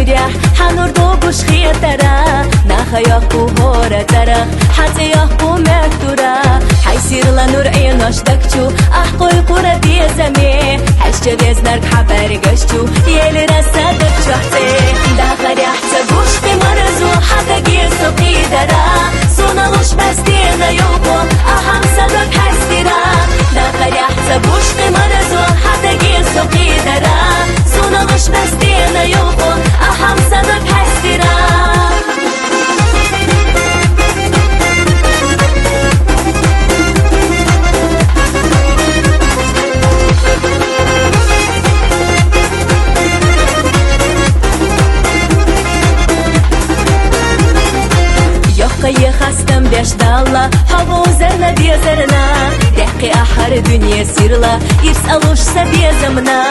نوريح حنور دوبوش خيترا نخياكو هورا ترا حتى يحكو مكتورا حيصير لنور عيناش دكتو أحقو القرى دي زمي حشت بيزنرك حبرقشتو يلي رسادك شحتي داخل يحتبوش بمرزو حتى جيسو قيدرا سونالوش بستينا يوكو أهم سبب حستيرا داخل يحتبوش بمرزو حتى جيسو قيدرا سونالوش بستينا يوكو أهم سبب حستيرا يا خستم بيشدالله هوا وزرنا بيزرنا دقي أحر دنيا سيرلا يسألوش سبيا زمنا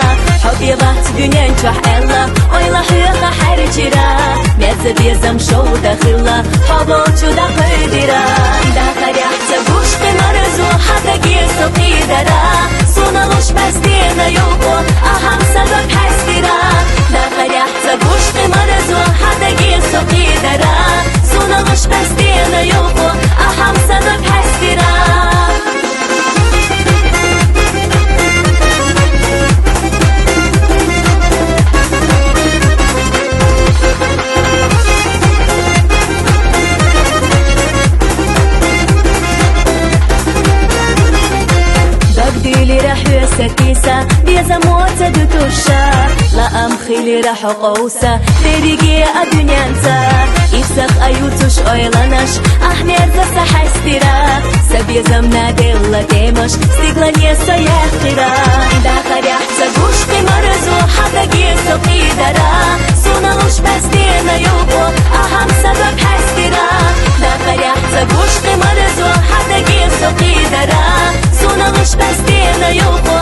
حبي غات دنيا نجح إلا ويلا حيقا حرجرا ميزة بيزم شو داخلا حبا وشو داخدرا داخل يحتبوش بمرزو حتى جيسو قيدرا سونالوش بستينا يوكو أهم سبب حسترا داخل يحتبوش بمرزو حتى جيسو قيدرا سونالوش بستينا يوكو أهم سبب حسترا بقديلي راح يسكيسة بيزا موتة دوتوشا لا أمخيلي راح قوسة تريقي الدنيا انت يفسخ أيوتوش أيلانش أحمر زسا حستيرا سبي زمنا ديلا تيمش سيغلانيا سيحقيرا داخل يحتاجوش بمرزو حتى جيسو قيدرا سونالوش بستينا يوكو أهم سبب حستيرا داخل يحتاجوش بمرزو حتى جيسو قيدرا سونالوش بستينا يوكو